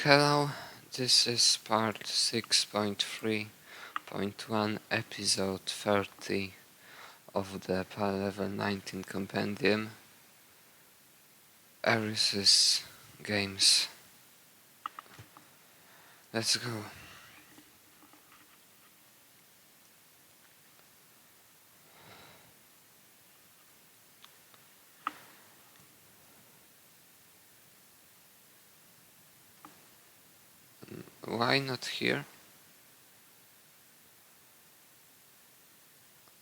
Hello, this is part 6.3.1, episode 30 of the level 19 compendium, Eris's games. Let's go. Why not here?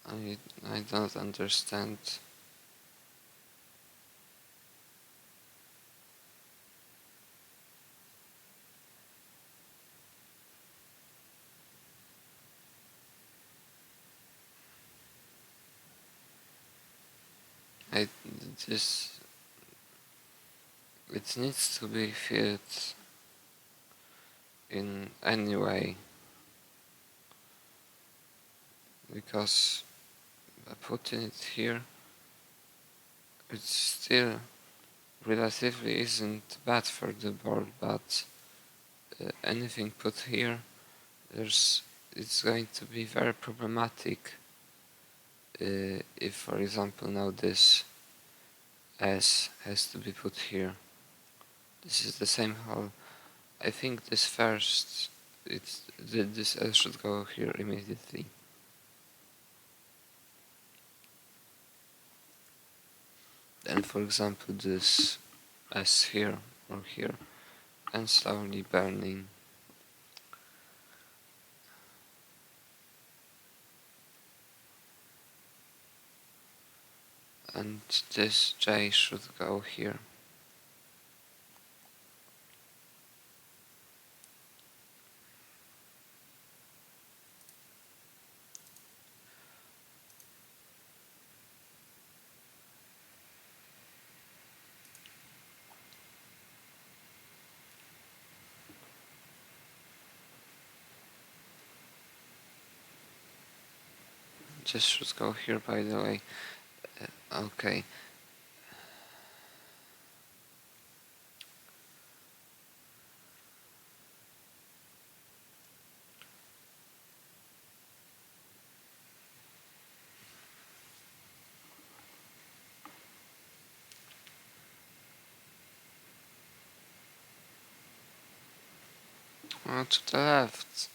I don't understand. I this it needs to be filled in any way, because putting it here, it's still relatively isn't bad for the board, but anything put here, it's going to be very problematic if, for example, now this S has to be put here. This is the same hole. I think this first, this S should go here immediately. Then, for example, this S here or here, and slowly burning. And this J should go here. This should go here, by the way. Okay. To the left.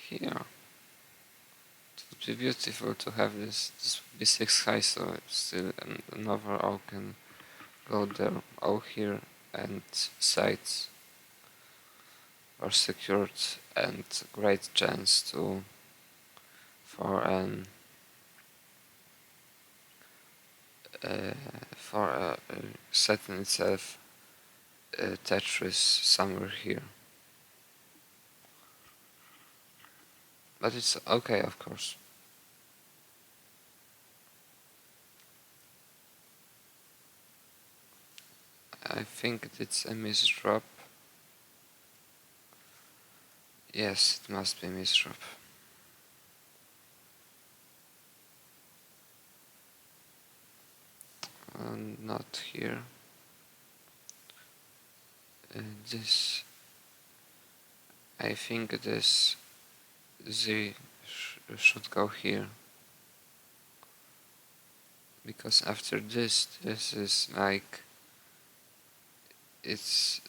Here. It would be beautiful to have this b6 high, so still another O can go there. O here and sides are secured, and great chance for an setting itself Tetris somewhere here. But it's okay, of course. I think it's a misdrop. Yes, it must be a misdrop. Not here. This, I think this Z should go here, because after this is like, it's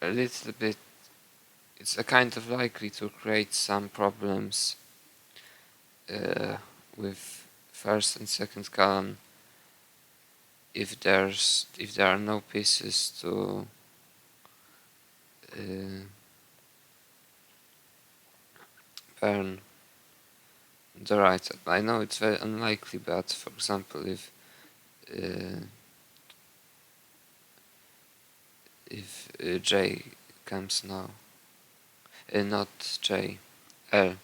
a little bit, it's a kind of likely to create some problems with first and second column if there are no pieces to burn the right. I know it's very unlikely, but for example, if J comes now, not J, L,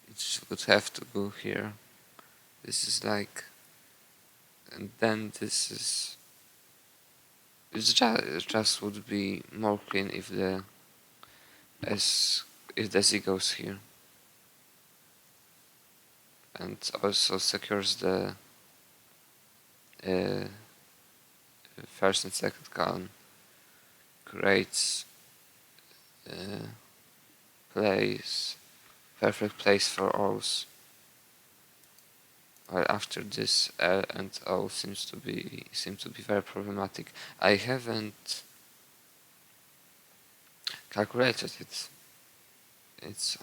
it would have to go here. This is like, and then this is, it just would be more clean if the Z goes here, and also secures the first and second column creates uh, place, perfect place for O's. While after this L and O seem to be very problematic. I haven't calculated it. It's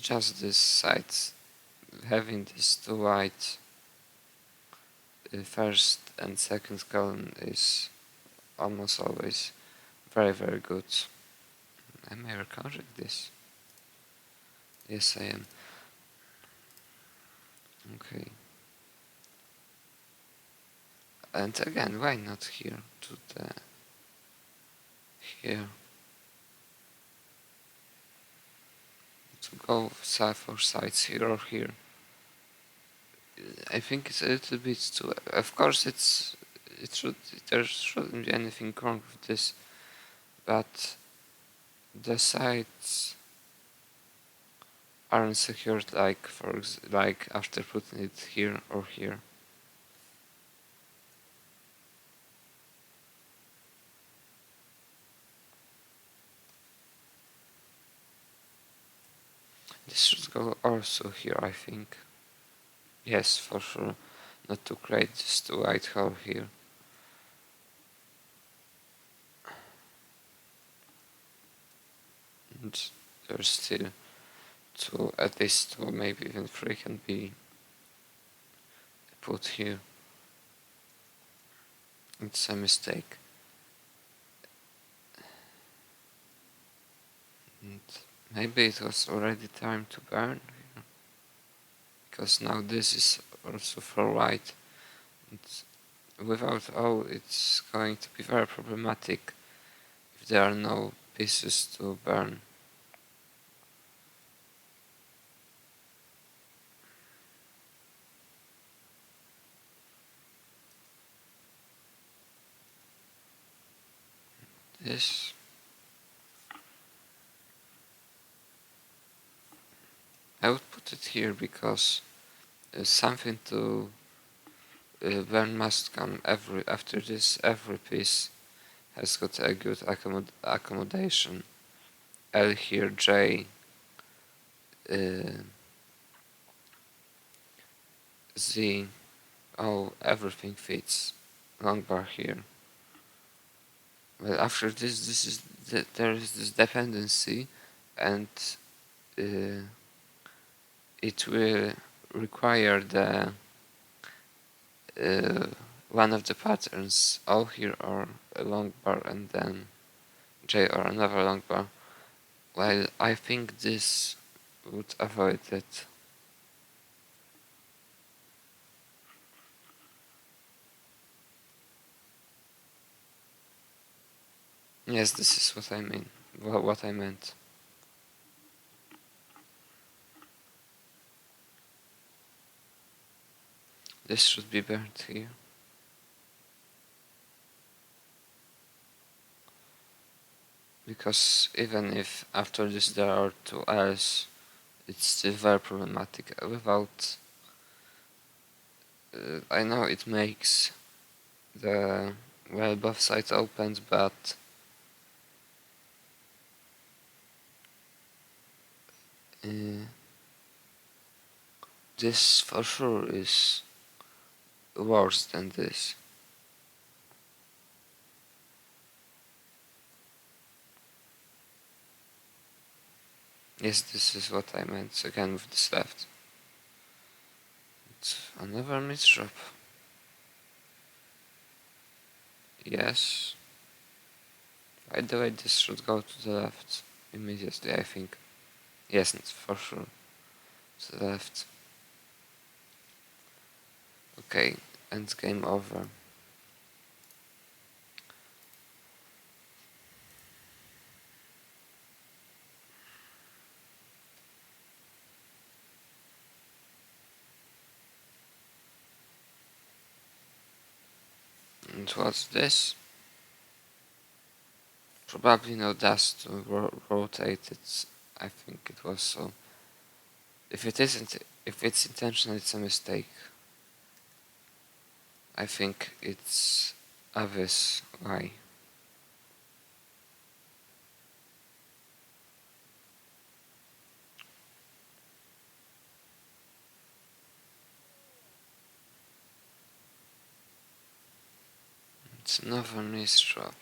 just this side having these two white first and second column is almost always very good. Am I recording this? Yes, I am. Okay. And again, why not here to the here to go for sides here or here? I think it's a little bit too. Of course, there shouldn't be anything wrong with this, but the sides aren't secured like after putting it here or here. This should go also here, I think. Yes, for sure. Not to create this white hole here. And there's still two, at least two, maybe even three can be put here. It's a mistake. And maybe it was already time to burn here. Because now this is also for white. And without O, it's going to be very problematic if there are no pieces to burn. This I would put it here because something to burn must come after this. Every piece has got a good accommodation. L here, J, Z, O, everything fits. Long bar here. Well, after this there is this dependency, and it will require the one of the patterns, O here or a long bar and then J or another long bar. Well, I think this would avoid it. Yes, this is what I mean. What I meant. This should be burnt here. Because even if after this there are two L's, it's still very problematic. Without, I know it makes the both sides opened, but this for sure is worse than this. Yes, this is what I meant again with this left. It's another misdrop. Yes. By the way, this should go to the left immediately, I think. Yes, for sure. To the left. Okay, and game over. And what's this? Probably no dust to rotate it. I think it was so. If it isn't, if it's intentional, it's a mistake. I think it's obvious why. It's another misdrop.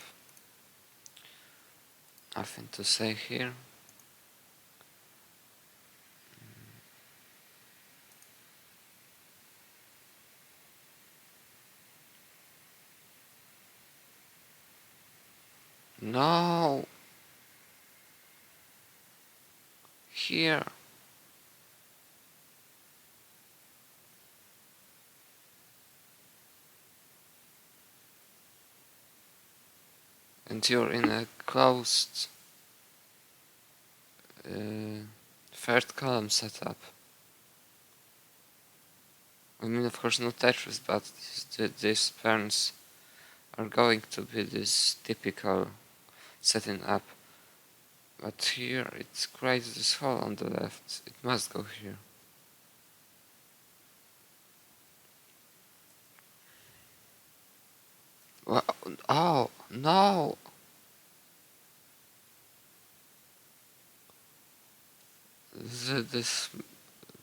Nothing to say here. No! Here! And you're in a closed third column setup. I mean, of course, not Tetris, but these patterns are going to be this typical setting up. But here it creates this hole on the left. It must go here. Well, oh, no!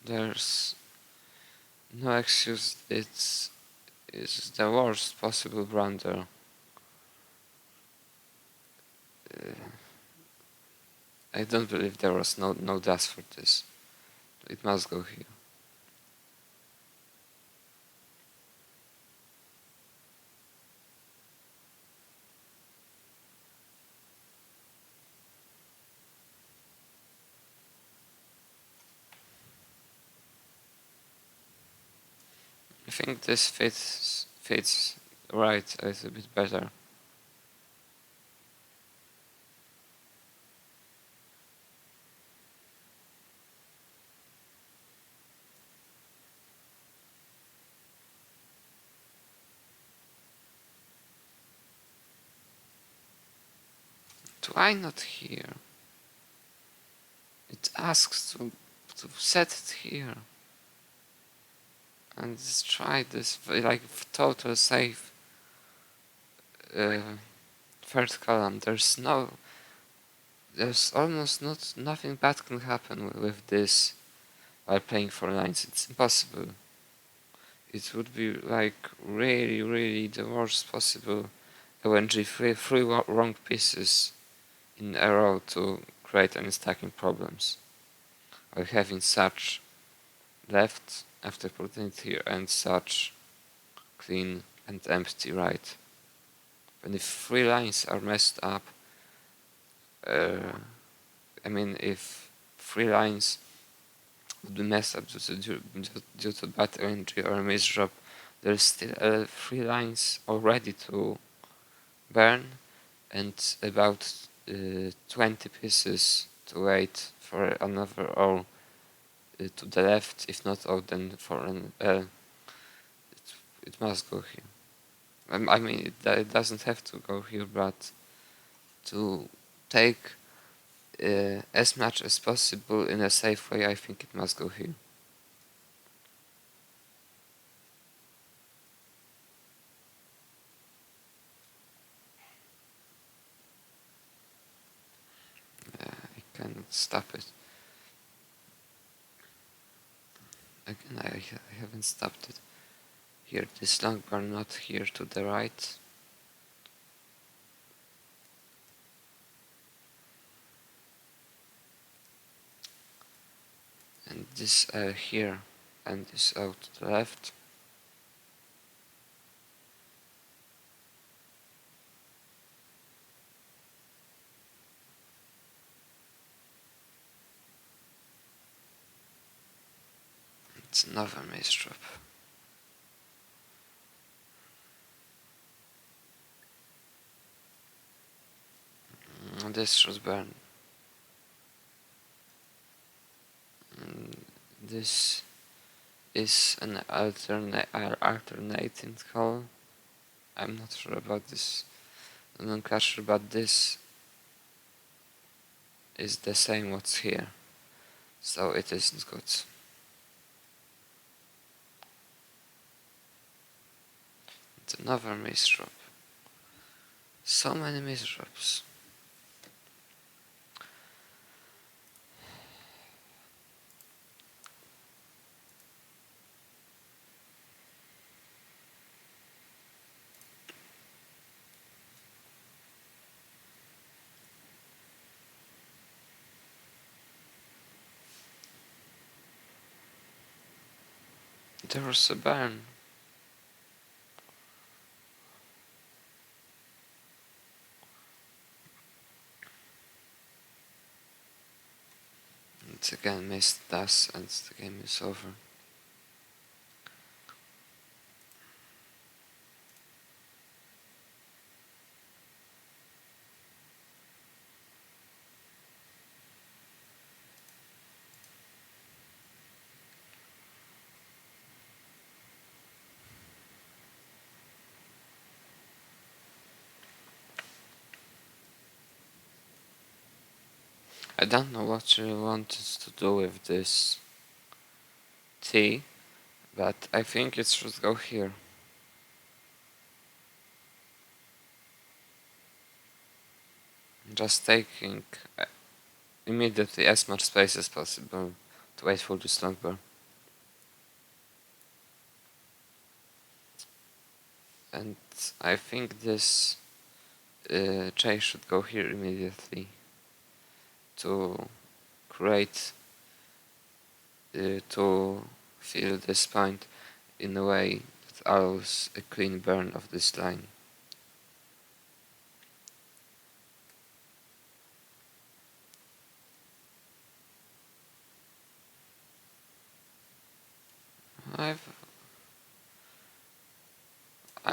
There's no excuse. It's the worst possible blunder. I don't believe there was no dust for this. It must go here. I think this fits right a little bit better. Why not here? It asks to set it here. And let's try this like total safe third column. There's almost nothing bad can happen with this while playing 4 lines. It's impossible. It would be like really the worst possible ONG three wrong pieces in a row to create any stacking problems. Or having such left after putting it here and such clean and empty right. And if 3 lines are messed up, I mean if 3 lines would be messed up due to bad ONG or a misdrop, there's still 3 lines already to burn and about 20 pieces to wait for another all to the left. If not all, then for an L. It must go here. I mean, it doesn't have to go here, but to take as much as possible in a safe way, I think it must go here. I cannot stop it. Again, I haven't stopped it. Here, this long bar, not here to the right. And this here, and this out to the left. It's another misdrop. This should burn. This is an alternating call. I'm not sure about this nomenclature, but this is the same what's here, so it isn't good. another maze drop. So many maze drops. There was a barn. It's again missed dust and the game is over. I don't know what you wanted to do with this T, but I think it should go here. Just taking immediately as much space as possible to wait for this long burn. And I think this J should go here immediately to create to fill this point in a way that allows a clean burn of this line. I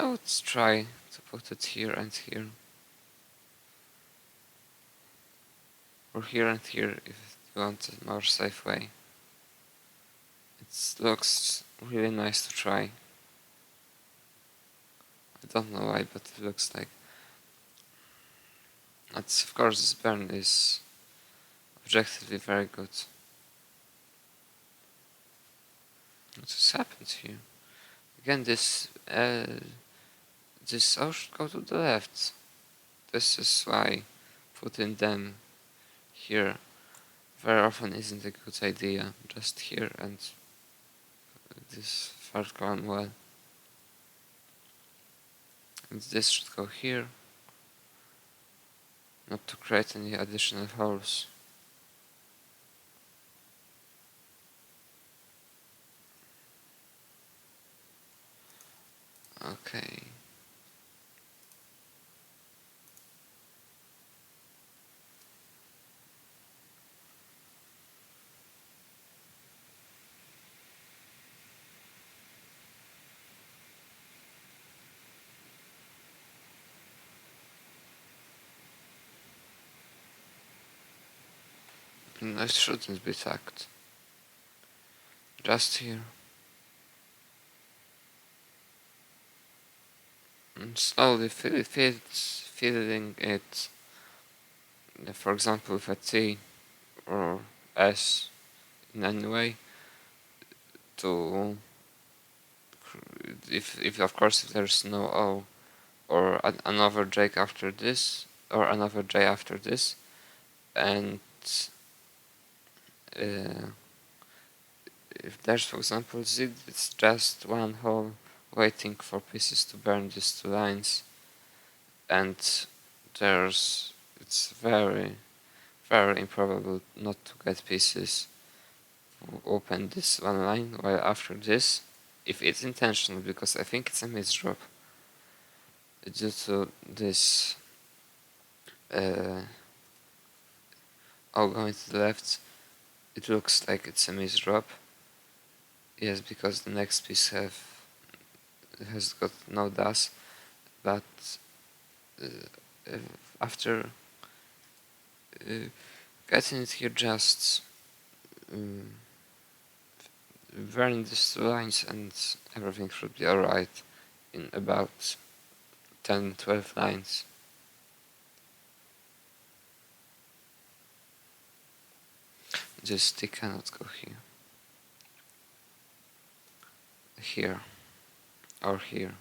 would try to put it here and here, or here and here if you want a more safe way. It looks really nice to try. I don't know why, but it looks like. Of course, this burn is objectively very good. What has happened here? Again, this all should go to the left. This is why putting them here very often isn't a good idea. Just here and this third column well. And this should go here, not to create any additional holes. Okay. It shouldn't be tagged. Just here. And slowly filling it, for example with a T or S in any way, to if of course if there's no O or another J after this or another J after this, and if there's for example Z, it's just one hole waiting for pieces to burn these two lines, and it's very improbable not to get pieces who open this one line, while after this, if it's intentional, because I think it's a misdrop due to this all going to the left, it looks like it's a misdrop. Yes, because the next piece has got no dust, but after getting it here, just burn these two lines and everything should be alright in about 10-12 lines. This stick cannot go here. Here or here.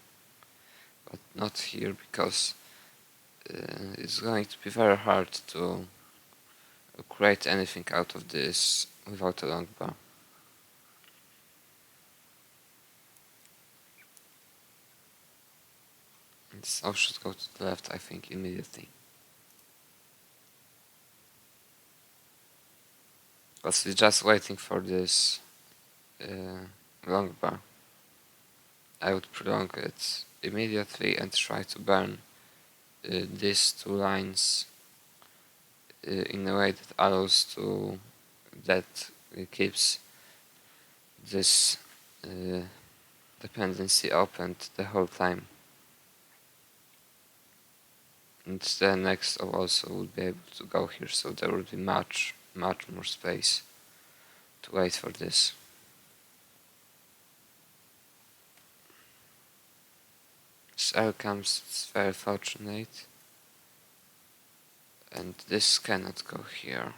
but not here, because it's going to be very hard to create anything out of this without a long bar. And so should go to the left, I think, immediately. Because we're just waiting for this long bar. I would prolong it immediately and try to burn these two lines in a way that allows to that keeps this dependency opened the whole time. And the next also would be able to go here, so there would be much more space to wait for this. This L comes, it's very fortunate. And this cannot go here.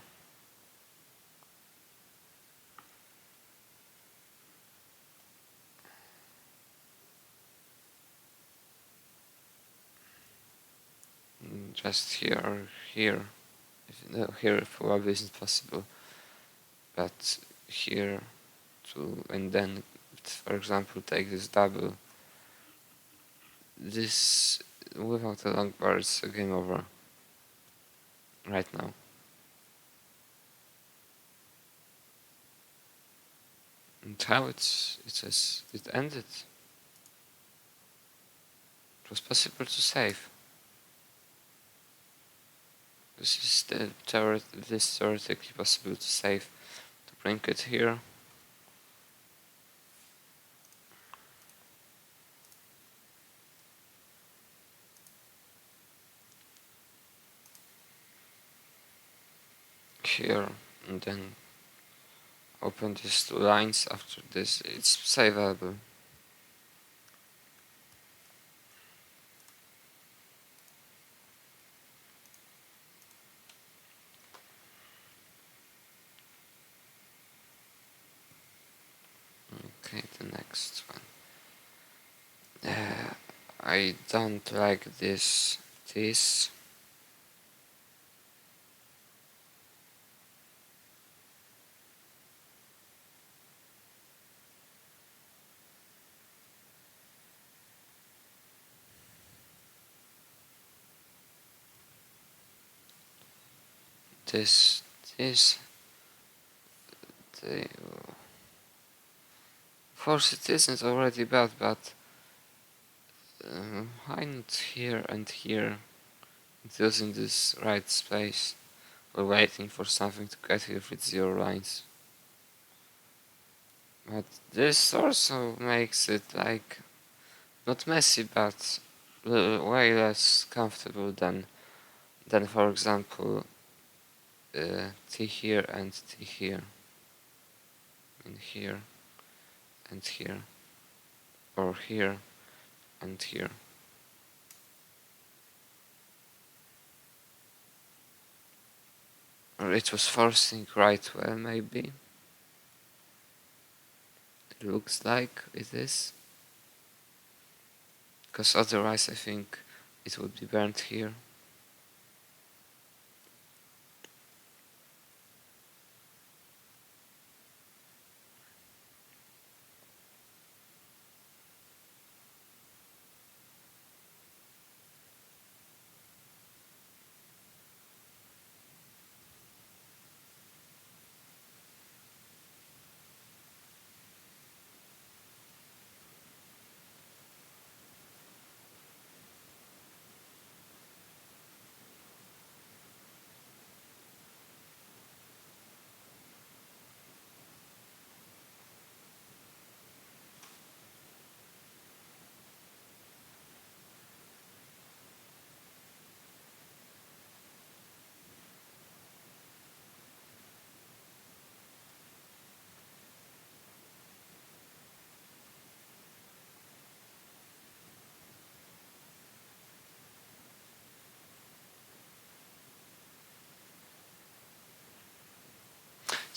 Just here or here. No, here probably isn't possible. But here too, and then, for example, take this double. This, without a long bar, it's a game over. Right now. And how it ended. It was possible to save. This is theoretically possible to save. To bring it here. Here, and then open these two lines. After this, it's savable. Okay, the next one. I don't like this. This this the of course it isn't already bad, but why not here and here? It's using this right space or waiting for something to get here with 0 lines. But this also makes it like not messy, but way less comfortable than for example T here and T here, and here and here, or here and here. Or it was forcing right well, maybe. It looks like it is. Because otherwise I think it would be burnt here.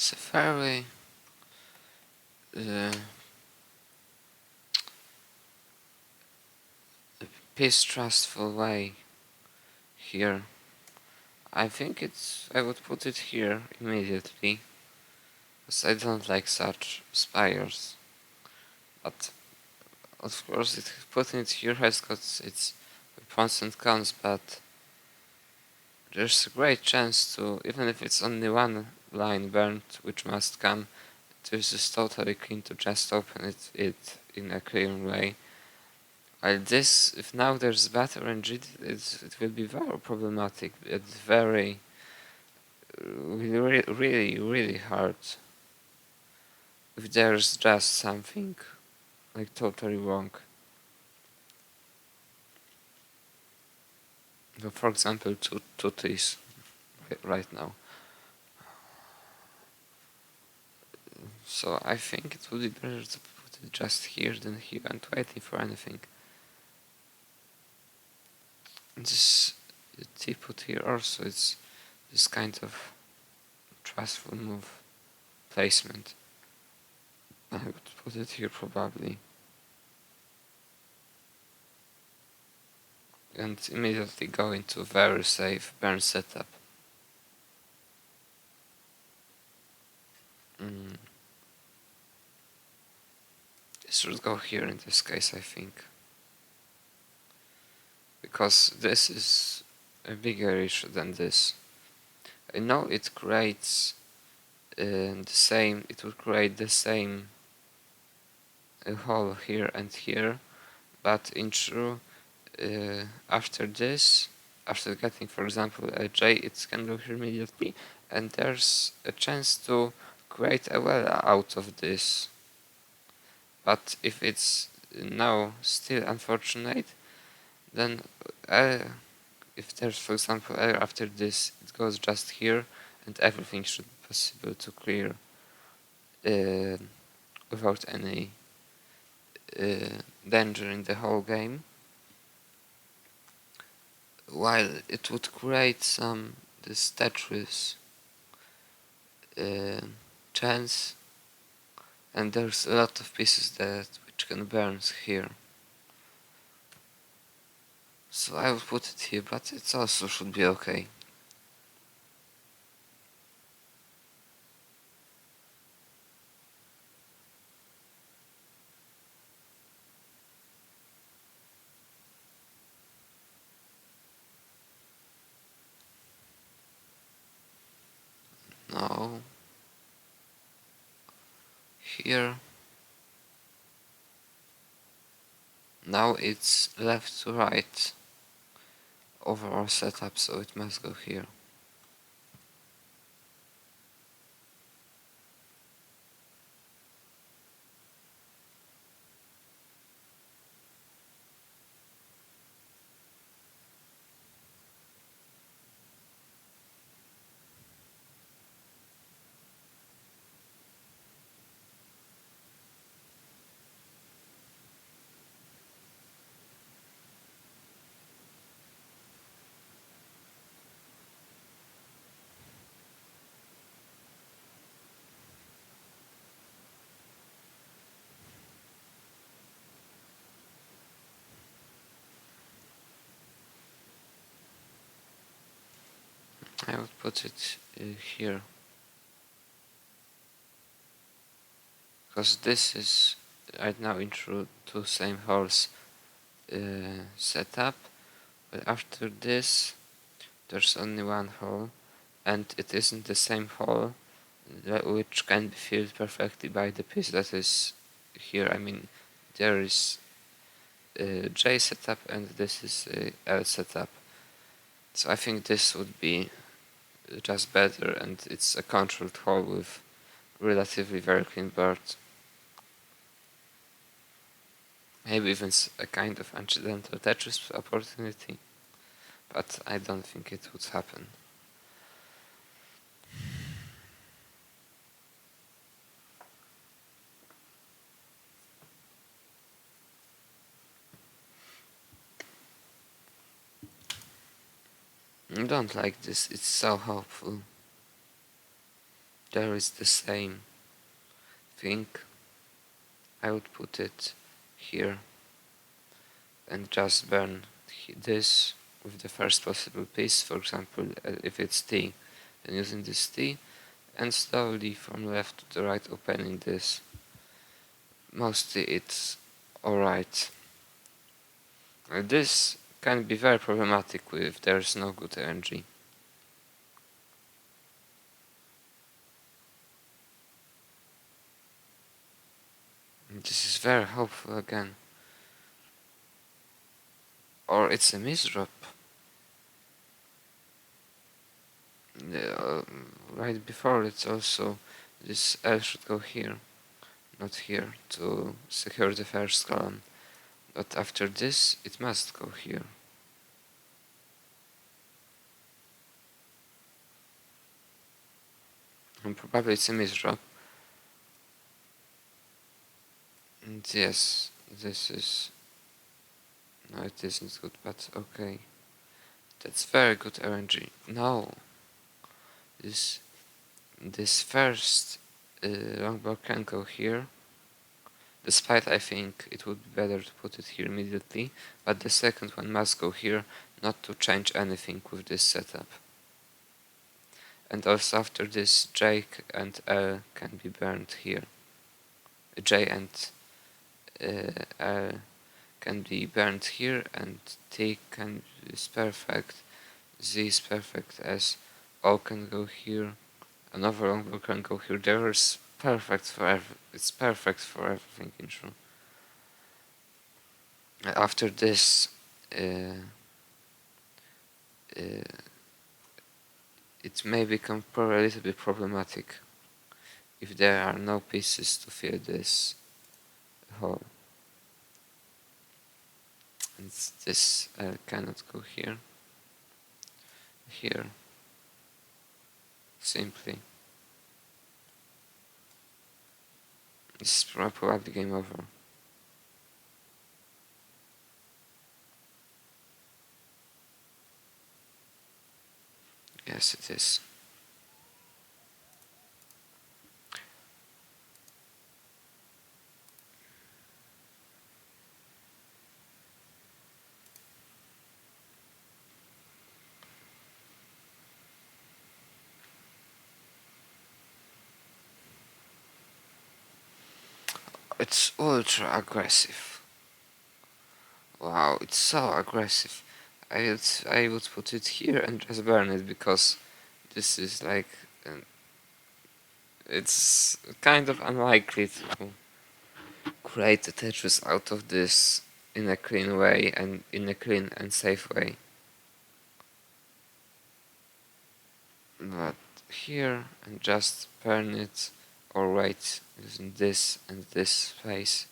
It's a very distrustful way here. I think I would put it here immediately, because I don't like such spires. But of course, putting it here has got its pros and cons, but there's a great chance to, even if it's only one line burnt, which must come, this is totally clean to just open it in a clear way. While this, if now there's bad RNG, it will be very problematic. It's very, really hard. If there's just something like totally wrong. So for example, two trees right now. So I think it would be better to put it just here than here and waiting for anything. This T put here also is this kind of trustful move placement. I would put it here probably. And immediately go into very safe burn setup. This should go here in this case, I think. Because this is a bigger issue than this. I know it creates it would create the same hole here and here, but in true, after this, after getting, for example, a J, it can go here immediately, and there's a chance to create a well out of this. But if it's now still unfortunate, then if there's, for example, error after this, it goes just here, and everything should be possible to clear without any danger in the whole game. While it would create this Tetris chance, and there's a lot of pieces which can burn here. So I will put it here, but it also should be okay. Now, here, now it's left to right overall setup, so it must go here. I would put it here, because this is right now into two same holes setup, but after this there's only one hole, and it isn't the same hole which can be filled perfectly by the piece that is here. I mean, there is a J setup and this is a L setup. So I think this would be just better, and it's a controlled hole with relatively very clean bird. Maybe even a kind of accidental Tetris opportunity, but I don't think it would happen. I don't like this, it's so hopeful. There is the same thing. I would put it here. and just burn this with the first possible piece. For example, if it's T, then using this T, and slowly from left to the right opening this. Mostly it's alright. This can be very problematic if there's no good energy. This is very helpful again. Or it's a misdrop. Right before it's also this L should go here, not here, to secure the first column. But after this it must go here. And probably it's a misdrop. And yes, this is... No, it isn't good, but okay. That's very good RNG. No, this first longbow can go here. Despite I think it would be better to put it here immediately, but the second one must go here, not to change anything with this setup. And also after this, J and L can be burned here. J and L can be burned here, and T is perfect, Z is perfect, as O can go here, another longbow can go here. There is perfect for it's perfect for everything in true. After this, it may become a little bit problematic if there are no pieces to fill this hole. And this cannot go here. Here. Simply. This is probably game over. Yes, it is. It's ultra aggressive. Wow, it's so aggressive. I would put it here and just burn it, because this is like it's kind of unlikely to create the Tetris out of this in a clean way and in a clean and safe way. But here, and just burn it or wait using this and this space.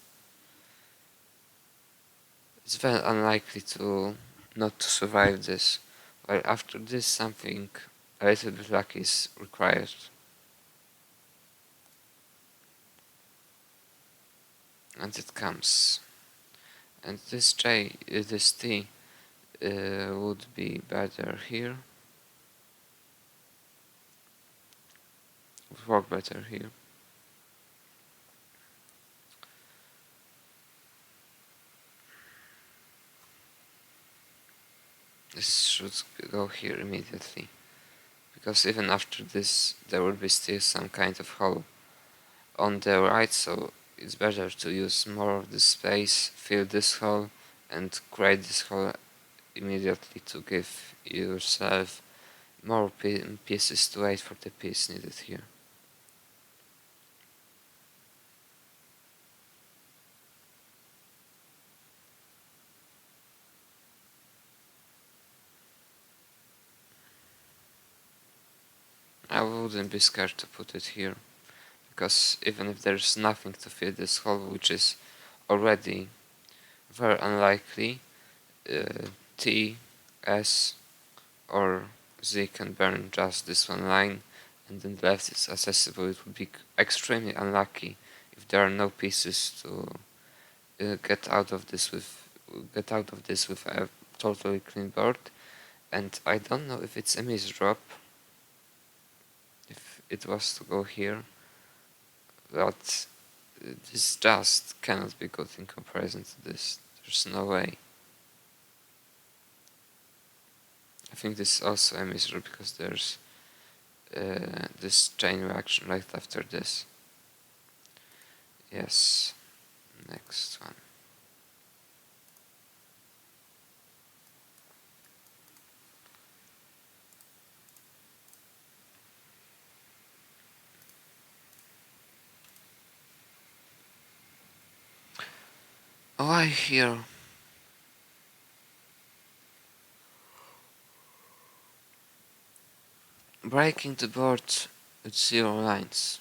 It's very unlikely to not to survive this, while after this something a little bit lucky is required. And it comes. And this this T would be better here. Would work better here. This should go here immediately, because even after this there will be still some kind of hole on the right, so it's better to use more of the space, fill this hole, and create this hole immediately to give yourself more pieces to wait for the piece needed here. I wouldn't be scared to put it here, because even if there's nothing to fill this hole, which is already very unlikely, T, S or Z can burn just this one line, and then the left is accessible. It would be extremely unlucky if there are no pieces to get out of this with a totally clean board. And I don't know if it's a misdrop, if it was to go here, but this just cannot be good in comparison to this. There's no way. I think this is also a mystery because there's this chain reaction right after this. Yes, next one. Oh, I hear. Breaking the board with 0 lines.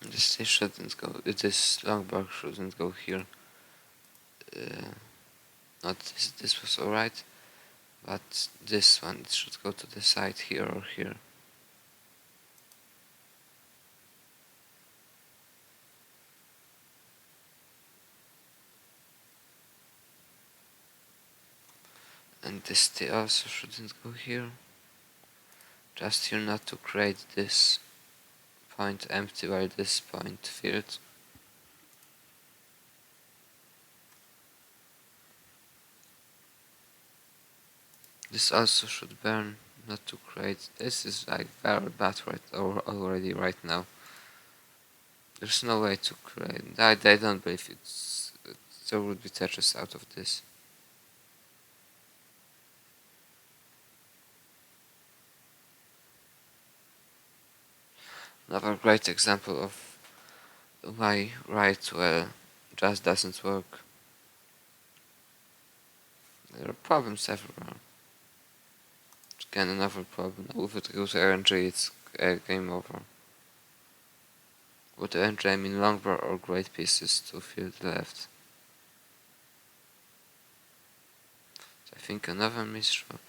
This shouldn't go. This long bar shouldn't go here. Not this. This was alright, but this one should go to the side here or here. And this T also shouldn't go here. Just here not to create this point empty while this point filled. This also should burn, not to create. This is like very bad already right now. There's no way to create. I don't believe there would be Tetris out of this. Another great example of why right well just doesn't work. There are problems everywhere. Again, another problem. With it goes RNG, it's game over. With RNG I mean long bar or great pieces to field left. I think another misstep.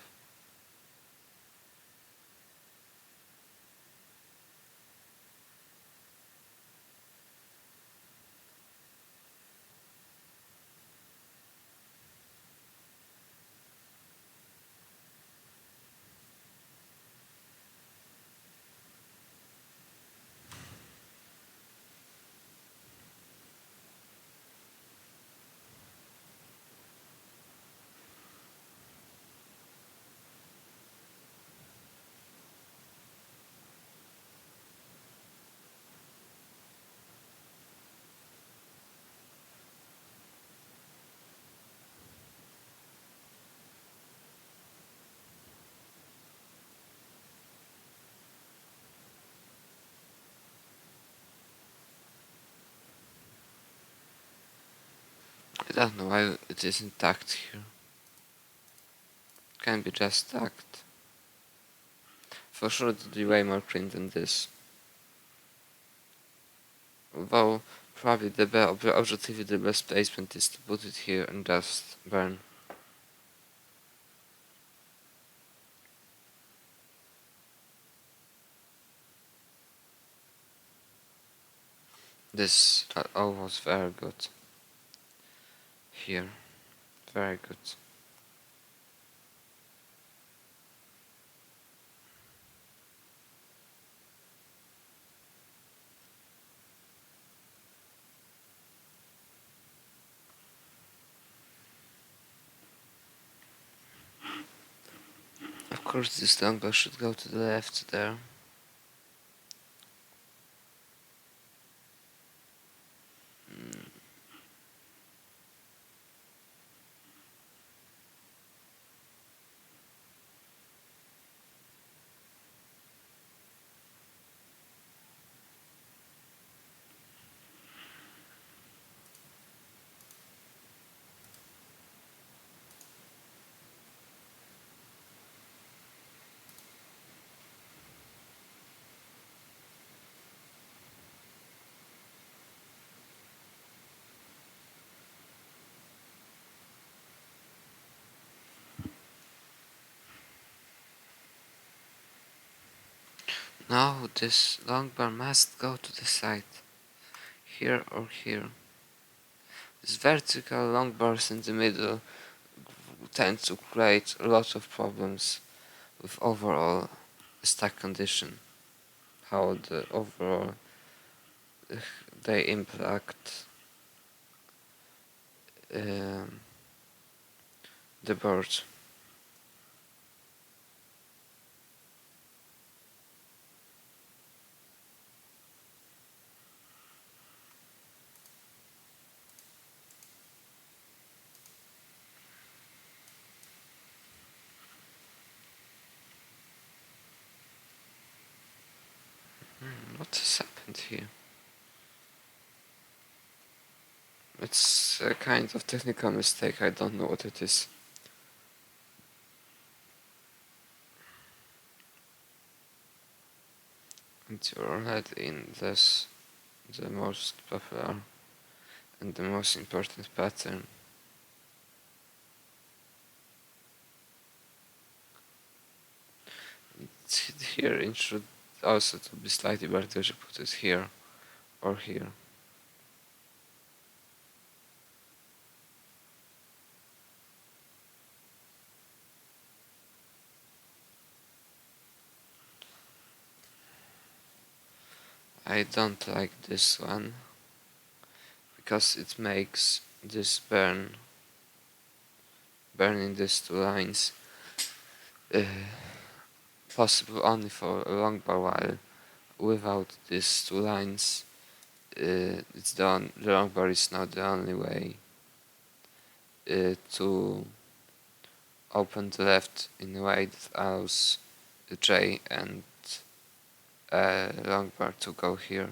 I don't know why it isn't tacked here. Can be just tacked. For sure it would be way more clean than this. Although probably objectively the best placement is to put it here and just burn. This all was very good. Here. Very good. Of course this long bar should go to the left there. No, this long bar must go to the side. Here or here. These vertical long bars in the middle tend to create a lot of problems with overall stack condition, how the overall they impact um, the board. What has happened here? It's a kind of technical mistake, I don't know what it is. And you're already in this, the most popular and the most important pattern. Here it should also to be slightly better to put it here or here. I don't like this one because it makes this burning these two lines uh, possible only for a long bar, while without these two lines it's the long bar is not the only way to open the left in a way that allows the J and long bar to go here.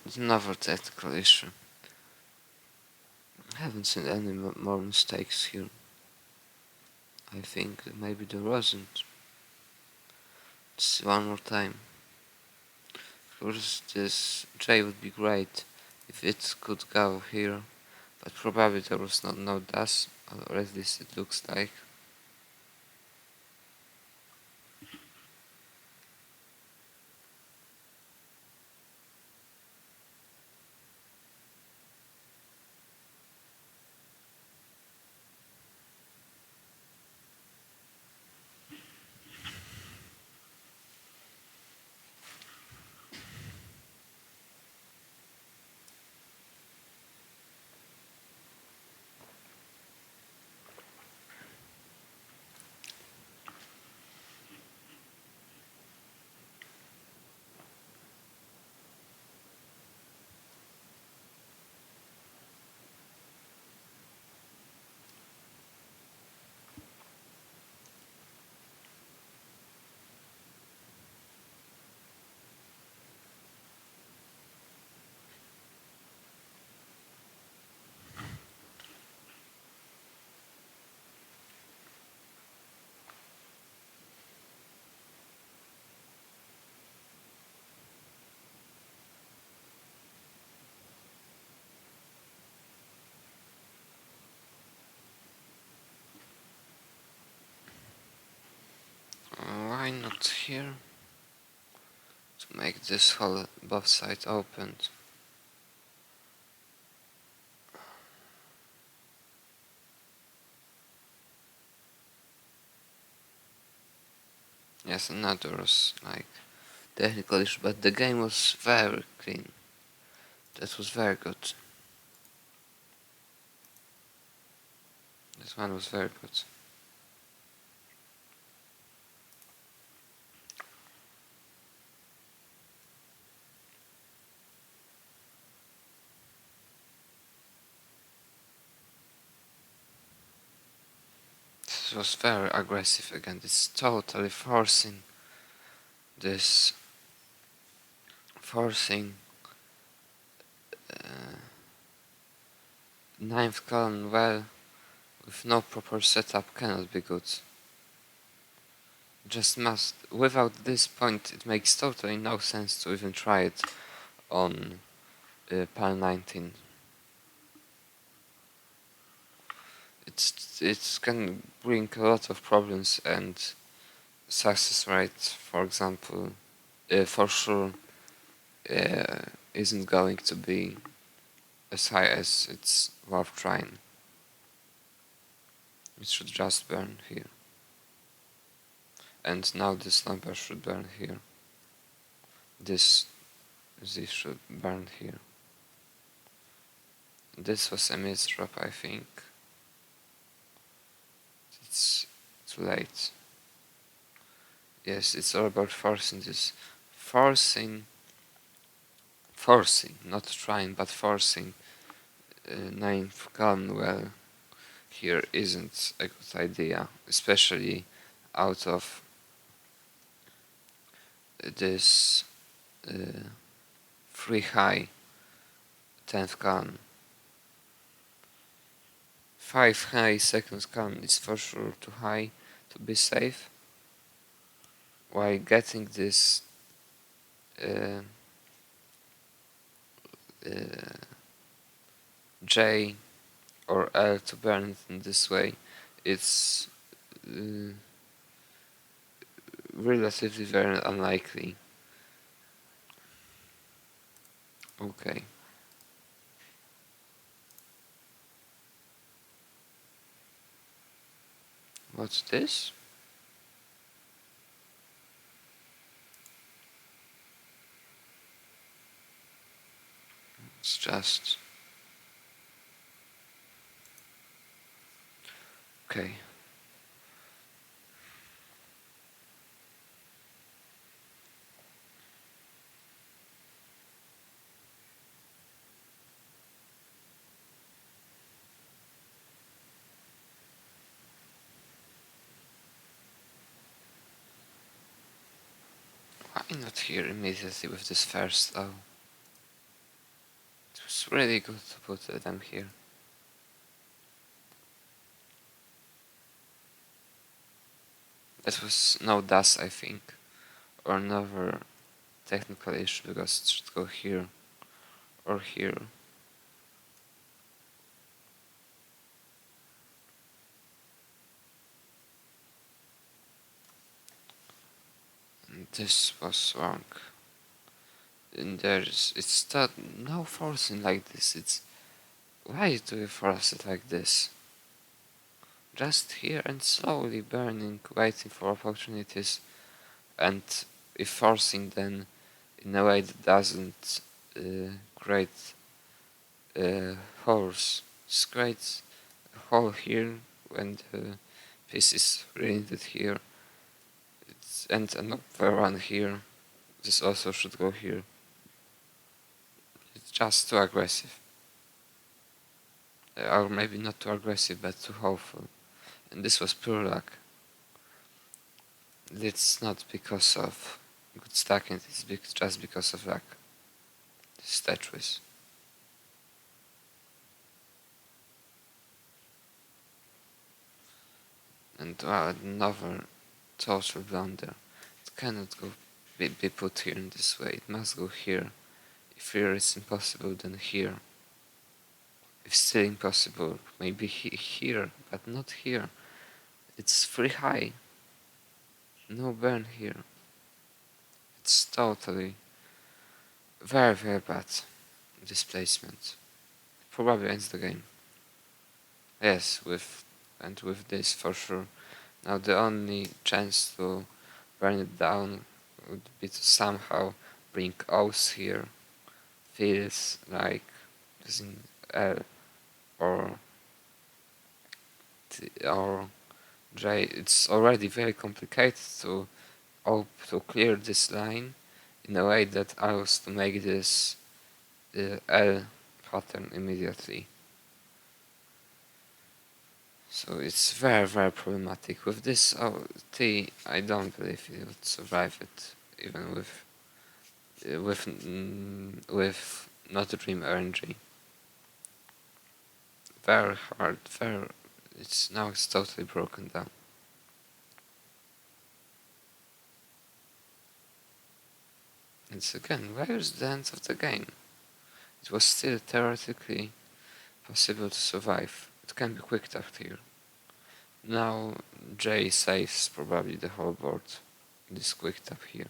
It's another technical issue. I haven't seen any more mistakes here. I think that maybe there wasn't. Let's see one more time. Of course, this J would be great if it could go here, but probably there was not no dash, or at least it looks like. here to make this whole both sides opened. Yes, another was like technical issue, but the game was very clean. That was very good. This one was very good. This was very aggressive again. It's totally forcing this, forcing ninth column well with no proper setup cannot be good. Just must. Without this point, it makes totally no sense to even try it on PAL 19. It can bring a lot of problems, and success rate, for example, for sure isn't going to be as high as it's worth trying. It should just burn here. And now this number should burn here. This should burn here. This was a misdrop, I think. It's too late. Yes, it's all about forcing this. Forcing, not trying, but forcing ninth column well here isn't a good idea, especially out of this 3 high 10th column. 5 high second column is for sure too high to be safe, while getting this J or L to burn it in this way, it's relatively very unlikely. Okay. What's this? It's just... Okay. Why not here immediately with this first though? It was really good to put them here. That was no dust, I think, or another technical issue, because it should go here or here. And this was wrong. And it's not no forcing like this. It's why do you force it like this? Just here and slowly burning, waiting for opportunities, and if forcing, then in a way that doesn't create holes. Just creates a hole here when the piece is printed here. And another one here. This also should go here. It's just too aggressive. Or maybe not too aggressive, but too hopeful. And this was pure luck. It's not because of good stacking, it's just because of luck. This is Tetris. And another total blunder. It cannot be put here in this way. It must go here. If here it's impossible, then here. If still impossible, maybe here, but not here. It's 3 high. No burn here. It's totally very, very bad displacement. Probably ends the game. Yes, with this for sure. Now the only chance to burn it down would be to somehow bring O's here. Feels like using L or or J. It's already very complicated to clear this line in a way that allows to make this L pattern immediately. So it's very, very problematic. With this T, I don't believe it would survive it, even with not Dream RNG. Very hard. It's totally broken down. And again, where's the end of the game? It was still theoretically possible to survive. It can be quick tapped here. Now J saves probably the whole board. This quick tap here.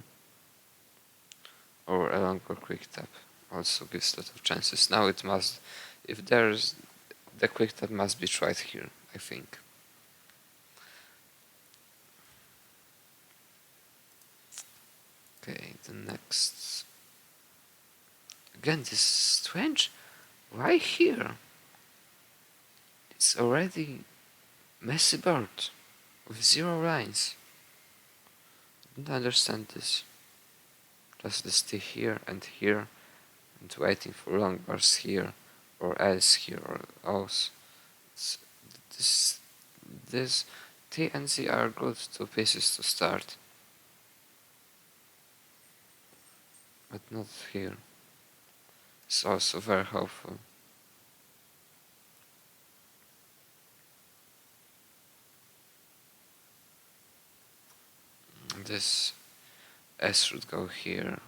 Or a longer quick tap also gives a lot of chances. Now it must, if there's, the quick tap must be tried here, I think. Okay, the next. Again, this is strange. Why here? It's already messy board with 0 lines. I don't understand this. Just the T here and waiting for long bars here, or else here, or else. This this T and Z are good 2 pieces to start, but not here. It's also very helpful. This S should go here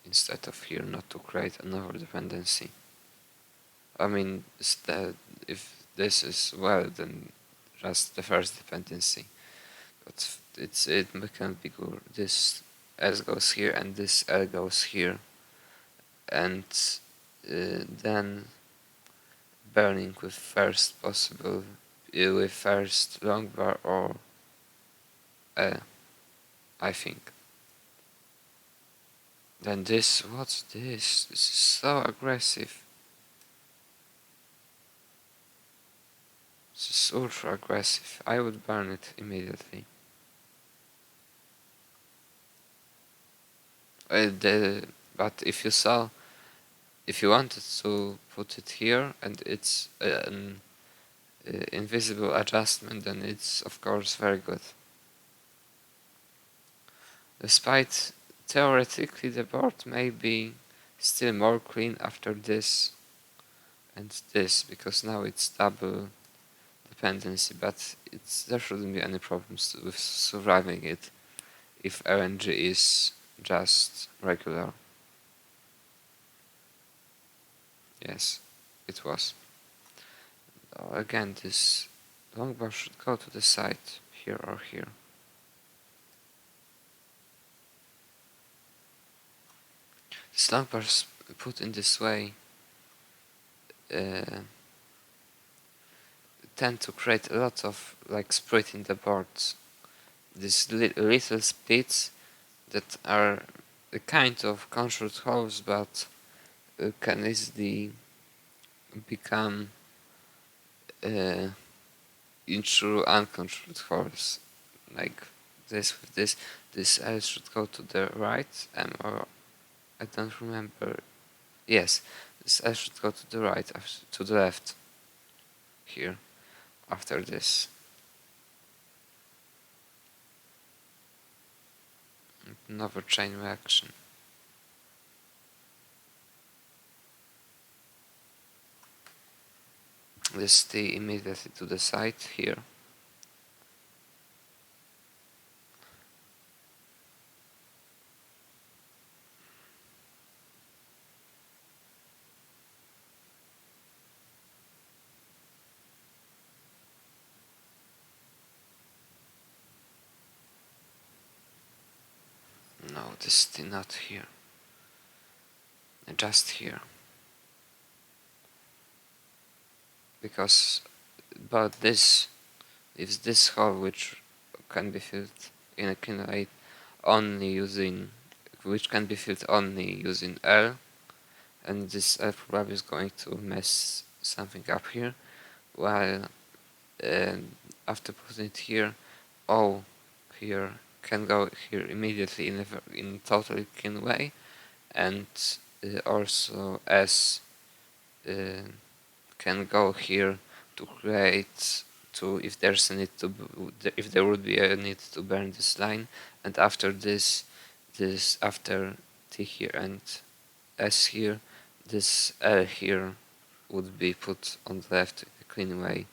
instead of here, not to create another dependency. I mean, if this is well, then just the first dependency. But it can be good. This S goes here and this L goes here, and then burning with first possible, with first long bar or L, I think. Then this, what's this? This is so aggressive. This is ultra aggressive. I would burn it immediately. But if you wanted to put it here and it's an invisible adjustment, then it's of course very good. Despite theoretically the board may be still more clean after this and this, because now it's double dependency, but there shouldn't be any problems with surviving it if RNG is just regular. Yes, it was. Again, this long bar should go to the side, here or here. This long bars put in this way tend to create a lot of split in the boards. These little splits that are a kind of controlled holes, but can easily become into uncontrolled holes. Like this with this L should go to the right, or I don't remember. Yes, this L should go to the right, to the left. Here, after this. Another chain reaction. This T immediately to the side here. No, this still not here, just here, because but this is this hole which can be filled in a clean way only using, which can be filled only using L, and this L probably is going to mess something up here, while after putting it here, O here can go here immediately in a totally clean way, and also S uh, can go here to create, to if there's a need to, if there would be a need to burn this line, and after this after T here and S here, this L here would be put on the left in a clean way,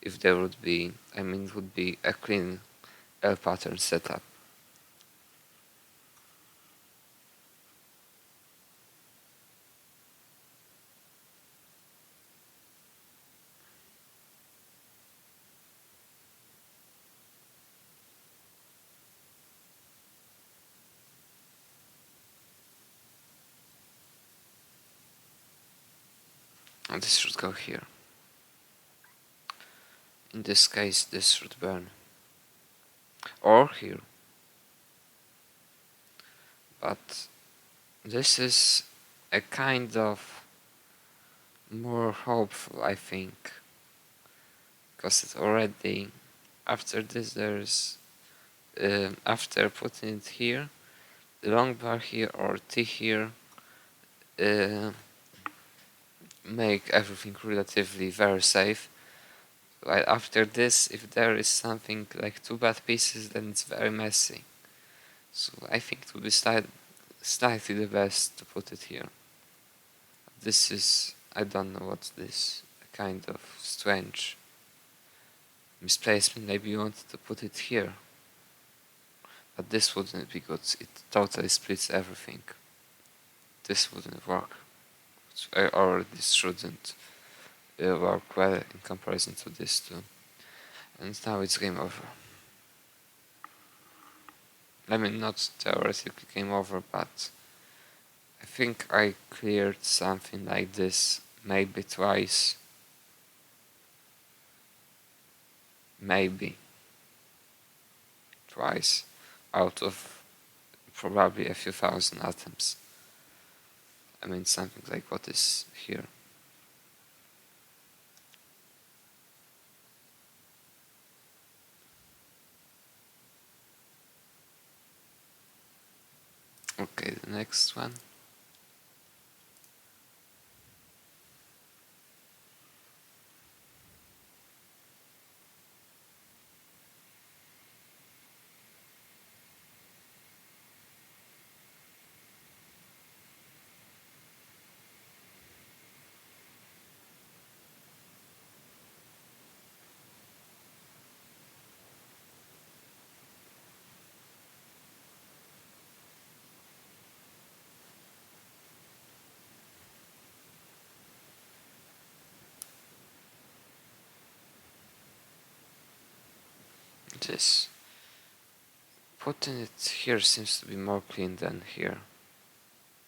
if there would be, I mean, it would be a clean L pattern setup. And this should go here. In this case, this should burn. Or here. But this is a kind of more hopeful, I think. Because it's already, after this there's, after putting it here, the long bar here or T here, make everything relatively very safe. While after this, if there is something like two bad pieces, then it's very messy. So I think it would be slightly the best to put it here. This is, I don't know what's this, a kind of strange misplacement. Maybe you wanted to put it here. But this wouldn't be good, it totally splits everything. This wouldn't work. Or this shouldn't work well in comparison to this too. And now it's game over. I mean, not theoretically game over, but I think I cleared something like this maybe twice. Maybe twice out of probably a few thousand atoms. I mean, something like what is here. Okay, the next one. This. Putting it here seems to be more clean than here.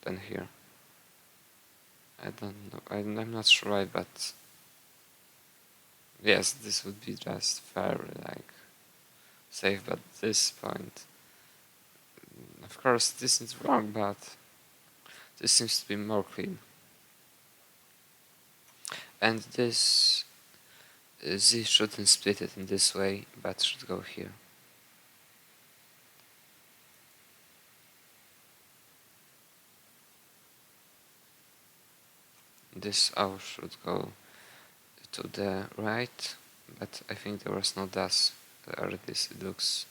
I don't know. I'm not sure why, but yes, this would be just very like safe. But this point, of course, this is wrong, but this seems to be more clean. And this Z shouldn't split it in this way, but should go here. This O should go to the right, but I think there was no dust. Or this it looks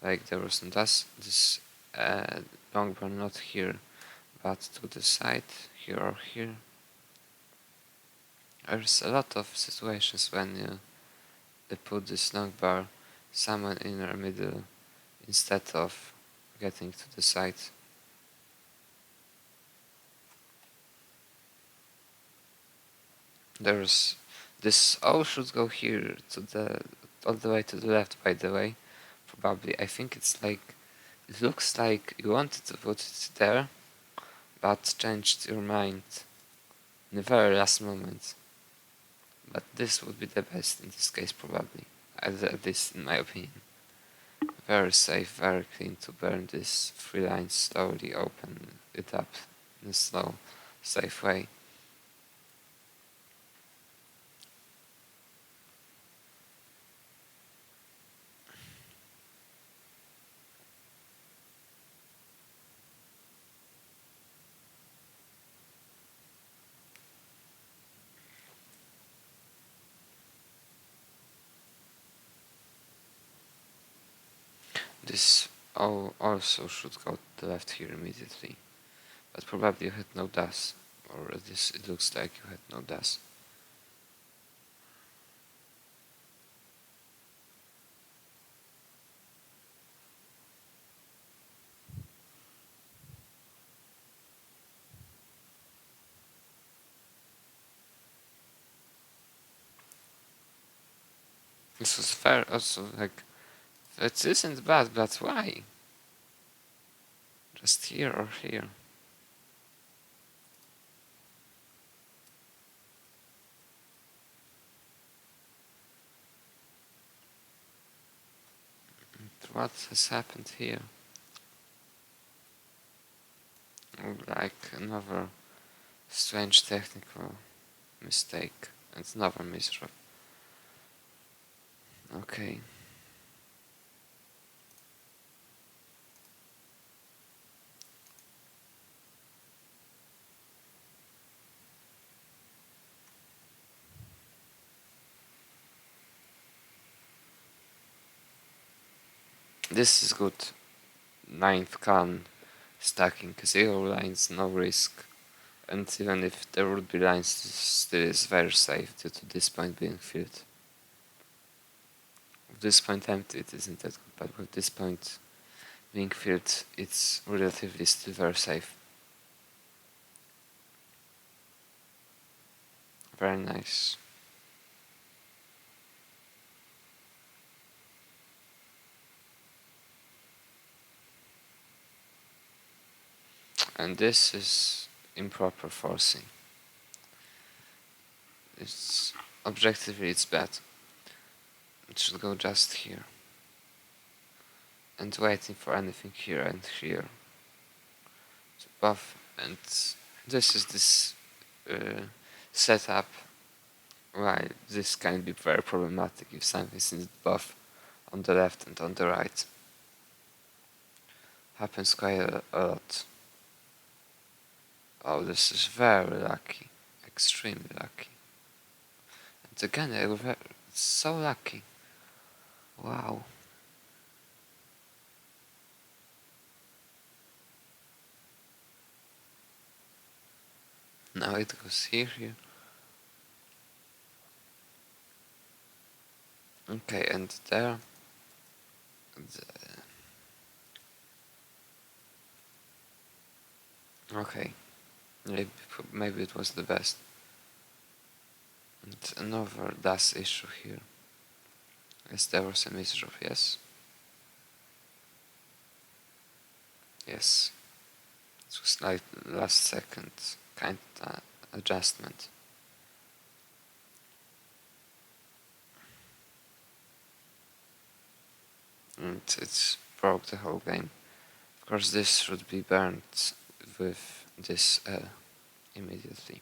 like there was no dust. This long bar not here, but to the side, here or here. There's a lot of situations when you put this long bar somewhere in the middle instead of getting to the side. There's this O should go here to the all the way to the left, by the way. Probably I think it's like It looks like you wanted to put it there, but changed your mind in the very last moment. But this would be the best in this case, probably, at least in my opinion. Very safe, very clean to burn this 3 lines slowly, open it up in a slow, safe way. This also should go to the left here immediately, but probably you had no dust, or at least it looks like you had no dust. This was fair also, like, it isn't bad, but why? Just here or here? What has happened here? Like another strange technical mistake and another misrep. Okay. This is good. Ninth can stacking 0 lines, no risk. And even if there would be lines, still is very safe due to this point being filled. With this point empty, it isn't that good, but with this point being filled, it's relatively still very safe. Very nice. And this is improper forcing. It's objectively it's bad. It should go just here. And waiting for anything here and here to buff. And this is this setup. Why this can be very problematic if something's in buff on the left and on the right. Happens quite a lot. Oh, this is very lucky. Extremely lucky. And again, it's so lucky. Wow. Now it goes here. Okay, and there. Okay. Maybe it was the best. And another dust issue here. Yes, there was a misdrop, yes? Yes. It was like last second kind of adjustment. And it broke the whole game. Of course, this should be burned with this immediately.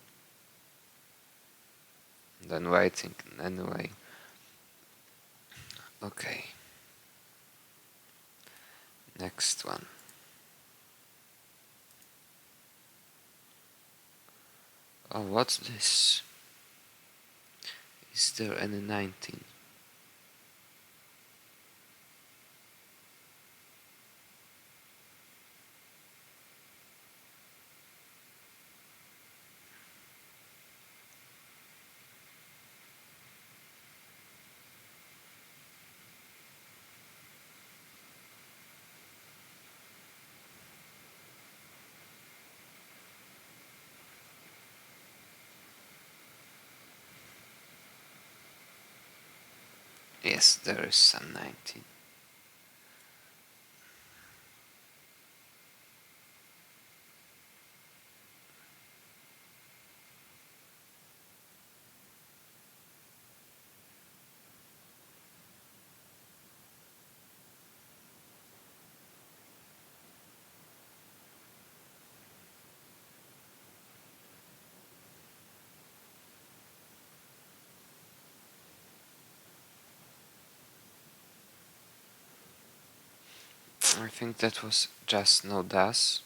And then waiting anyway. Okay. Next one. Oh, what's this? Is there any 19? Yes, there is some 19. I think that was just no dash,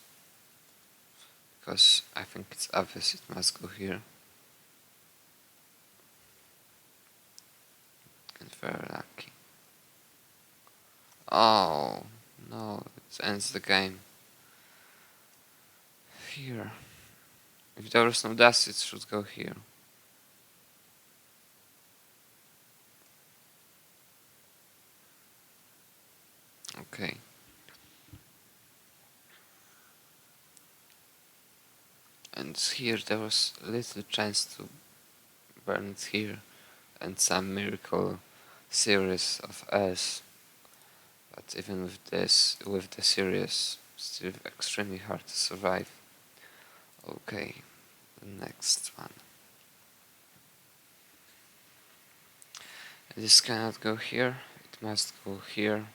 because I think it's obvious it must go here. And very lucky. Oh no, it ends the game. Here. If there was no dash, it should go here. Okay. And here there was little chance to burn it here, and some miracle series of Eris. But even with this, with the series, still extremely hard to survive. Okay, the next one. This cannot go here, it must go here,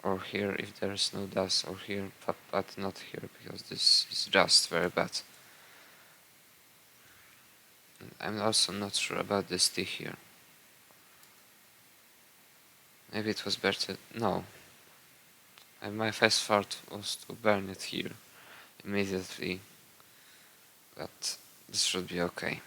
or here if there is no dust, or here, but not here, because this is just very bad. And I'm also not sure about this T here. Maybe it was better, no. And my first thought was to burn it here immediately, but this should be okay.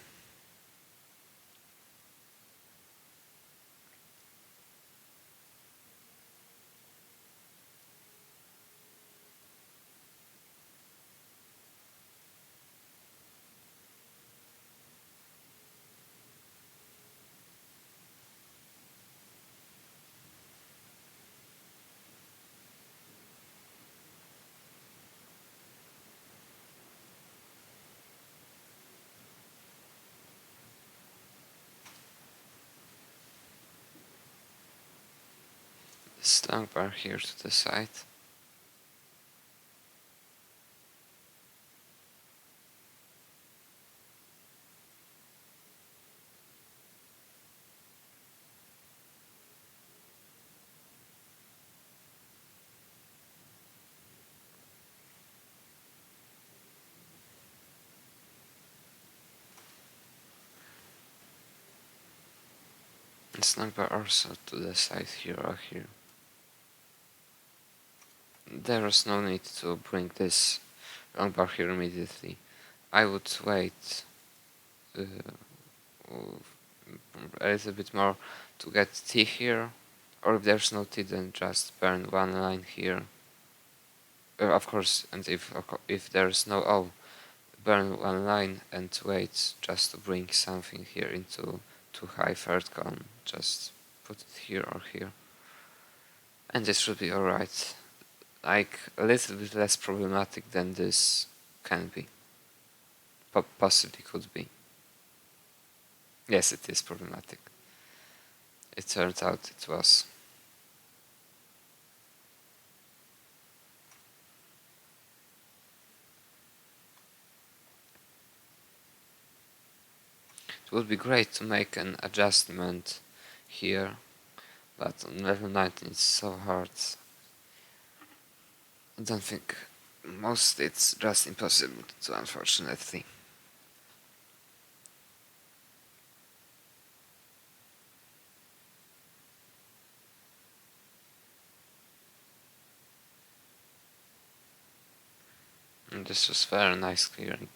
This long bar here to the side. This long bar also to the side here or here. There is no need to bring this long bar here immediately. I would wait a little bit more to get T here, or if there's no T, then just burn one line here. Of course, and if there's no O, burn one line and wait just to bring something here into too high third column. Just put it here or here, and this should be alright. Like a little bit less problematic than this can be. Possibly could be. Yes, it is problematic. It turned out it was. It would be great to make an adjustment here, but on level 19 it's so hard. I don't think most it's just impossible to do, unfortunately. And this was very nice clearing.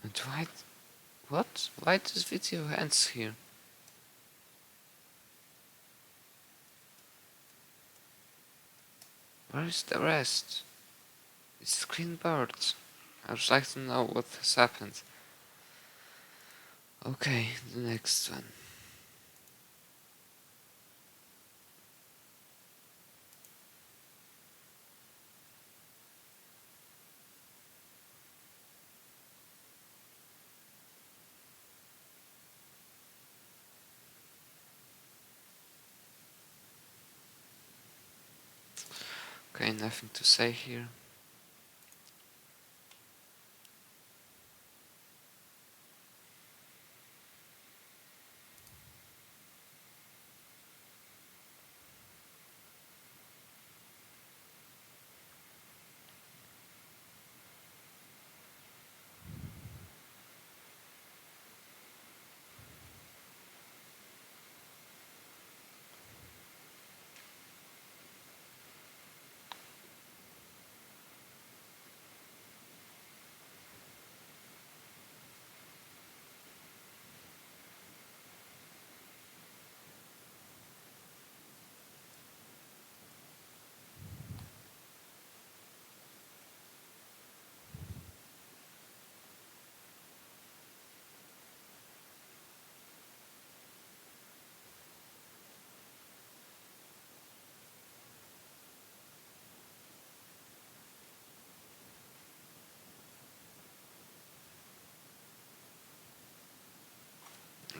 And why? What? Why does video ends here? Where is the rest? It's screen blurred. I would like to know what has happened. Okay, the next one. Okay, nothing to say here.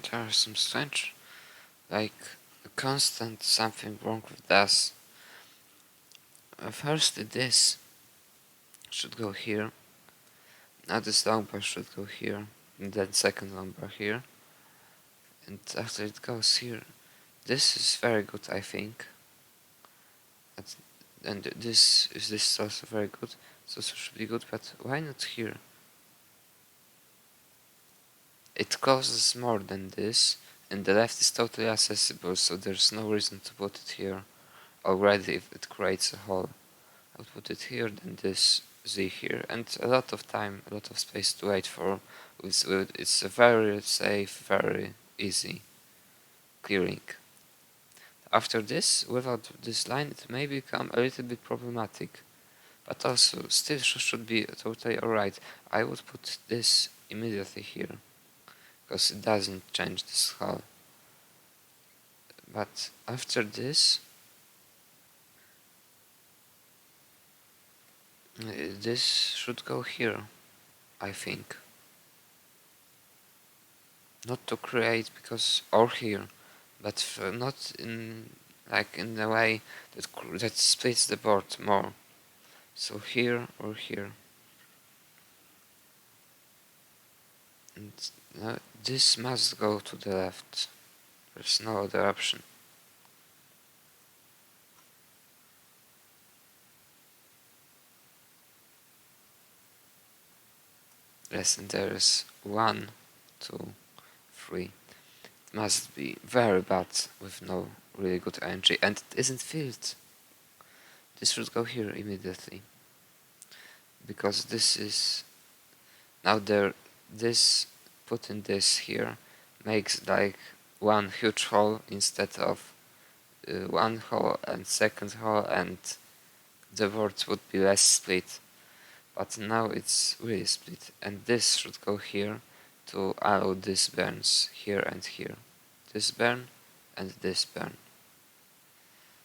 there are some strange, like a constant something wrong with this. First this should go here, now this long bar should go here, and then second long bar here, and after it goes here. This is very good, I think. And this is also very good. This also should be good, but why not here? It costs more than this, and the left is totally accessible, so there's no reason to put it here already if it creates a hole. I'll put it here, then this Z here, and a lot of time, a lot of space to wait for. It's a very safe, very easy clearing. After this, without this line, it may become a little bit problematic, but also still should be totally alright. I would put this immediately here, because it doesn't change this hull. But after this, this should go here, I think. Not to create, because, or here, but not in in a way that splits the board more. So here or here. And this must go to the left. There's no other option. Yes, and there is 1, 2, 3. It must be very bad with no really good energy, and it isn't filled. This should go here immediately, because this is now there. This putting this here makes like one huge hole instead of one hole and second hole, and the board would be less split. But now it's really split, and this should go here to allow this burns here and here. This burn and this burn.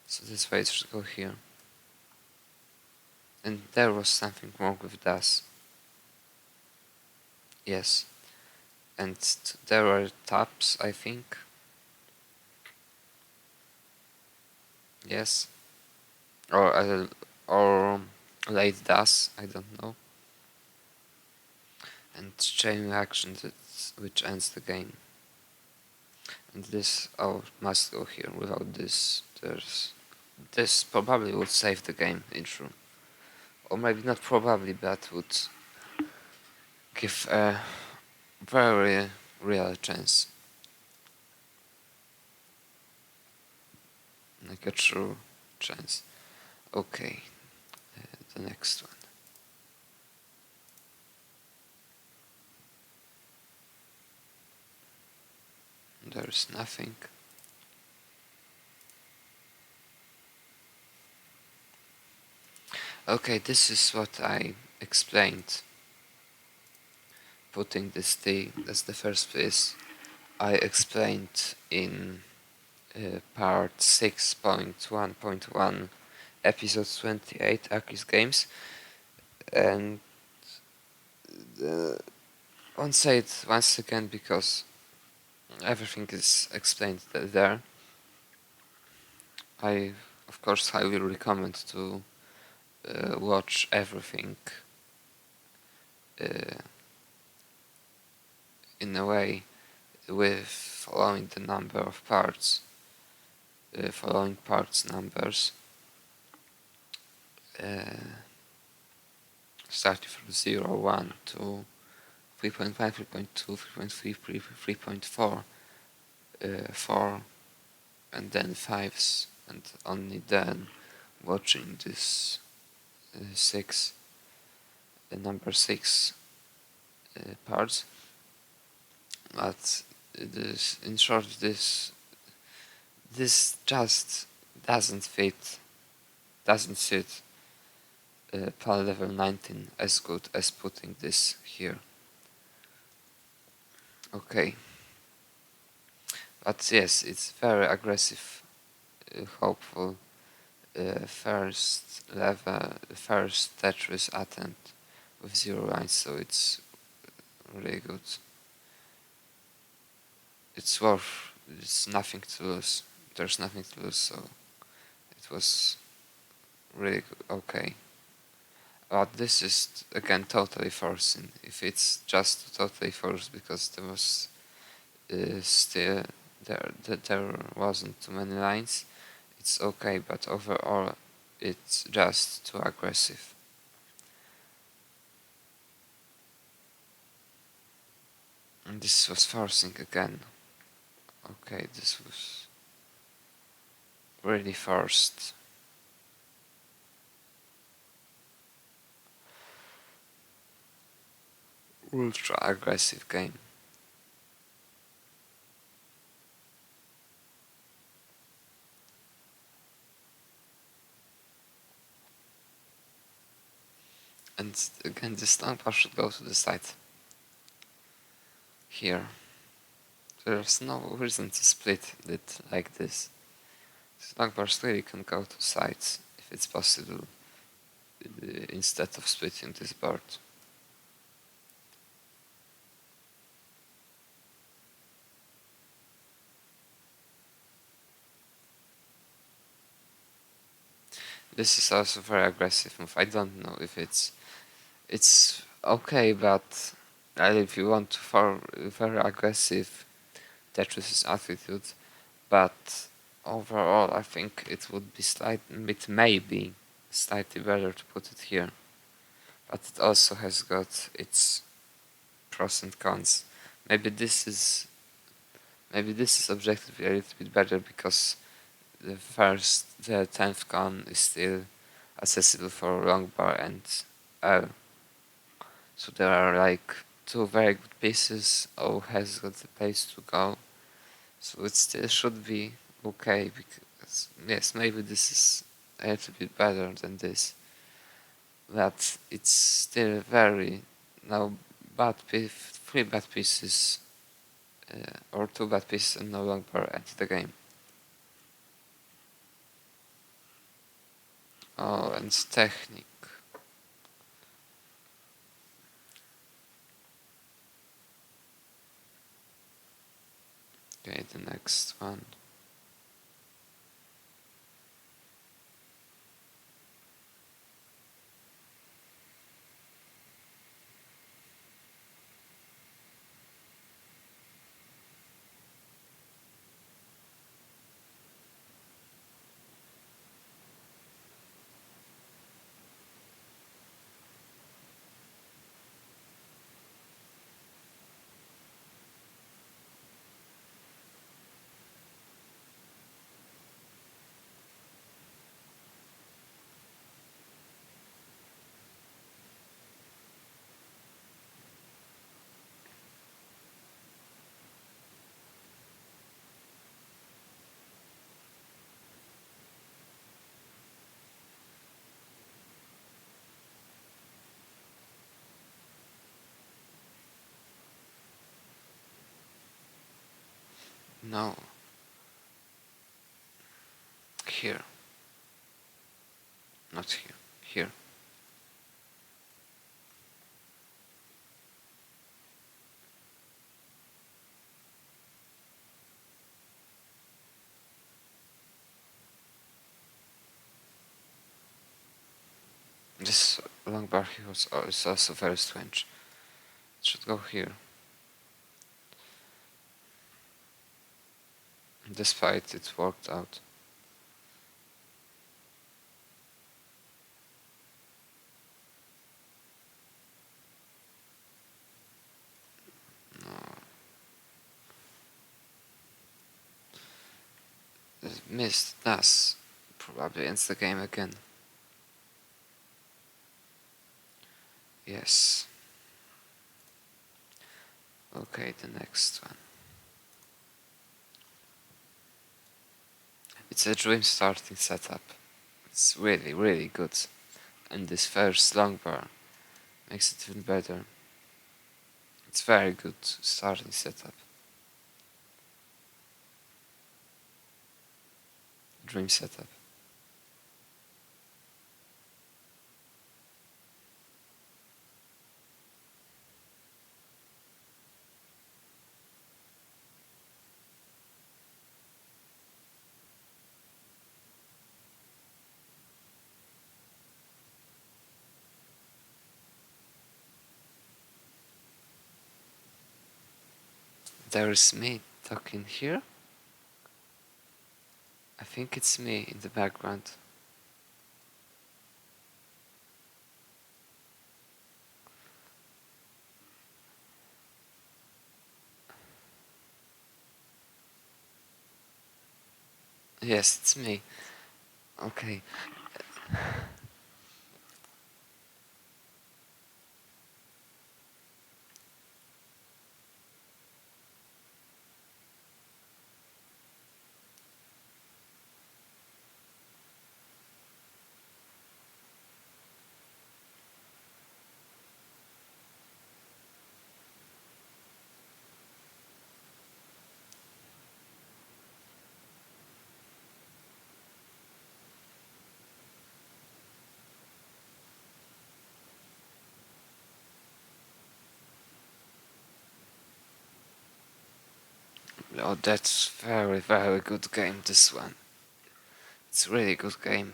So this way it should go here. And there was something wrong with this. Yes. And there were taps, I think. Yes. Or late das, I don't know. And chain reaction which ends the game. And this must go here. Without this, this probably would save the game in true. Or maybe not probably, but would give a very real chance. Like a true chance. Okay, the next one. There's nothing. Okay, this is what I explained. Putting this T as the first piece, I explained in part 6.1.1, episode 28, Aki's Games, and I'll say it once again because everything is explained there. I, of course, highly recommend to watch everything in a way with following the number of parts, following parts numbers, starting from 0, 1 to 3.5, 3.2, 3.3, 3.4, 4, and then 5s, and only then watching this 6, number 6 parts. But this, in short, this just doesn't fit, doesn't sit PAL level 19 as good as putting this here. Okay, but yes, it's very aggressive, hopeful first level, first Tetris attempt with 0 lines, so it's really good. it's worth. It's nothing to lose. There's nothing to lose, so it was really okay. But this is again totally forcing. If it's just totally forced because there was still there wasn't too many lines, it's okay. But overall, it's just too aggressive. And this was forcing again. Okay, this was really forced. Ultra aggressive game. And again, this long pass should go to the side. Here. There's no reason to split it like this. This long pass clearly can go to sides if it's possible, instead of splitting this board. This is also very aggressive move. I don't know if it's okay, but if you want for very aggressive Tetris's attitude, but overall I think it would be it may be slightly better to put it here. But it also has got its pros and cons. Maybe this is objectively a little bit better because the 10th con is still accessible for long bar and L. So there are like two very good pieces. O has got the place to go, so it still should be okay. Because yes, maybe this is a little bit better than this, but it's still very no three bad pieces or two bad pieces and no longer end the game. Oh, and technique. Okay, the next one. No, here, not here, here. This long bar here is also very strange. It should go here. Despite it worked out. No. This missed Das probably ends the game again. Yes. Okay, the next one. It's a dream starting setup. It's really, really good. And this first long bar makes it even better. It's very good starting setup. Dream setup. there's me talking here. I think it's me in the background. Yes, it's me. Okay. Oh, that's very, very good game, this one. It's a really good game.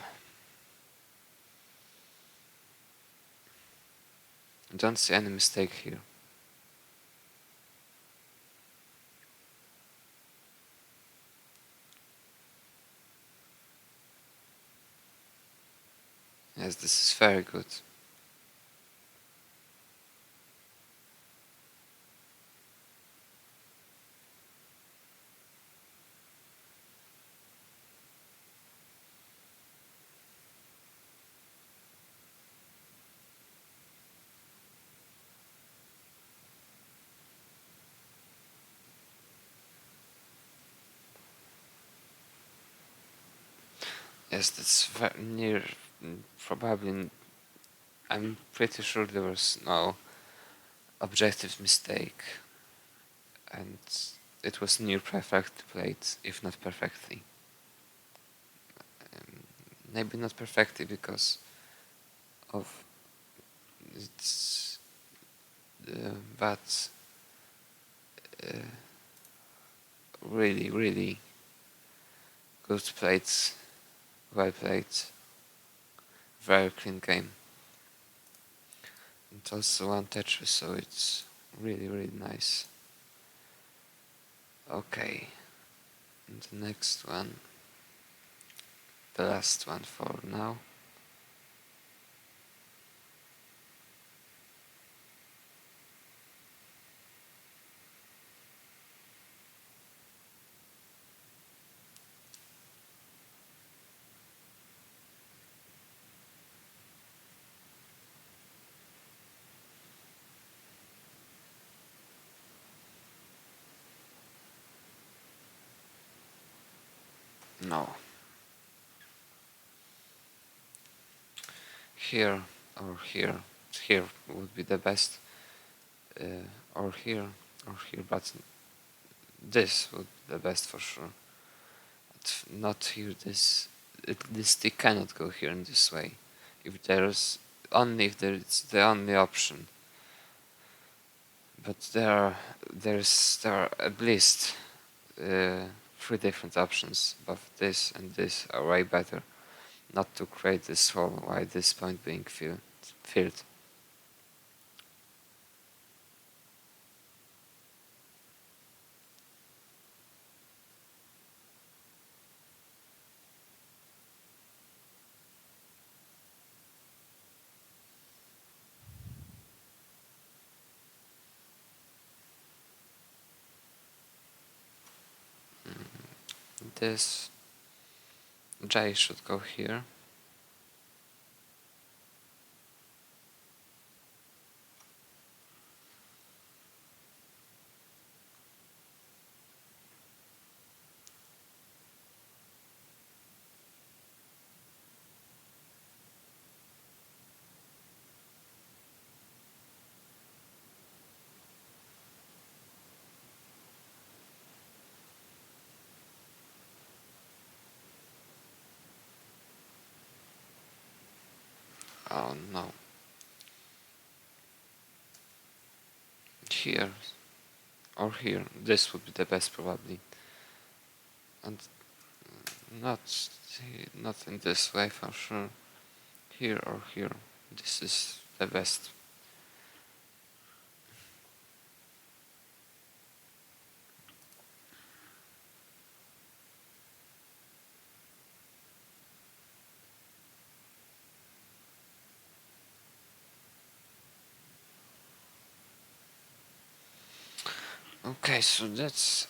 I don't see any mistake here. Yes, this is very good. Yes, that's very near. Probably, I'm pretty sure there was no objective mistake, and it was near perfect played, if not perfectly. Um, Maybe not perfectly because of its, but uh, really, really good played, well played, very clean game. And also one Tetris, so it's really, really nice. Okay, and the next one, the last one for now. No, here or here. Here would be the best, or here or here, but this would be the best for sure. But not here. This stick cannot go here in this way. If there's only if it's the only option. But there are at least three different options. Both this and this are way better. Not to create this hole while this point being filled. This J should go here. Oh no. Here or here. This would be the best probably. And not not in this way for sure. Here or here. This is the best. Okay, so that's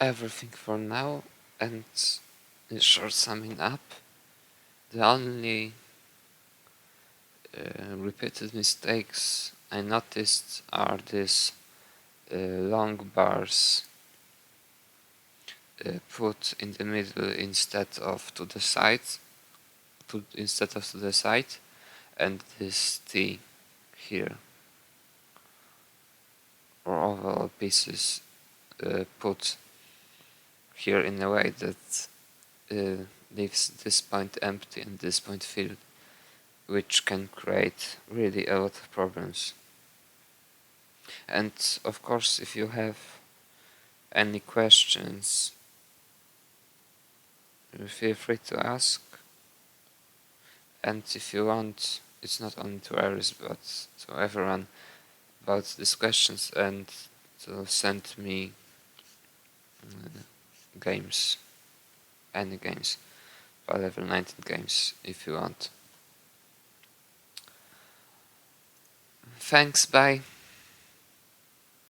everything for now, and in short summing up, the only repeated mistakes I noticed are these long bars put in the middle instead of to the side, to the side, and this T here, or oval pieces put here in a way that leaves this point empty and this point filled, which can create really a lot of problems. And of course, if you have any questions, feel free to ask. And if you want, it's not only to Eris but to everyone about these questions, and to send me games, any games, level 19 games if you want. Thanks, bye.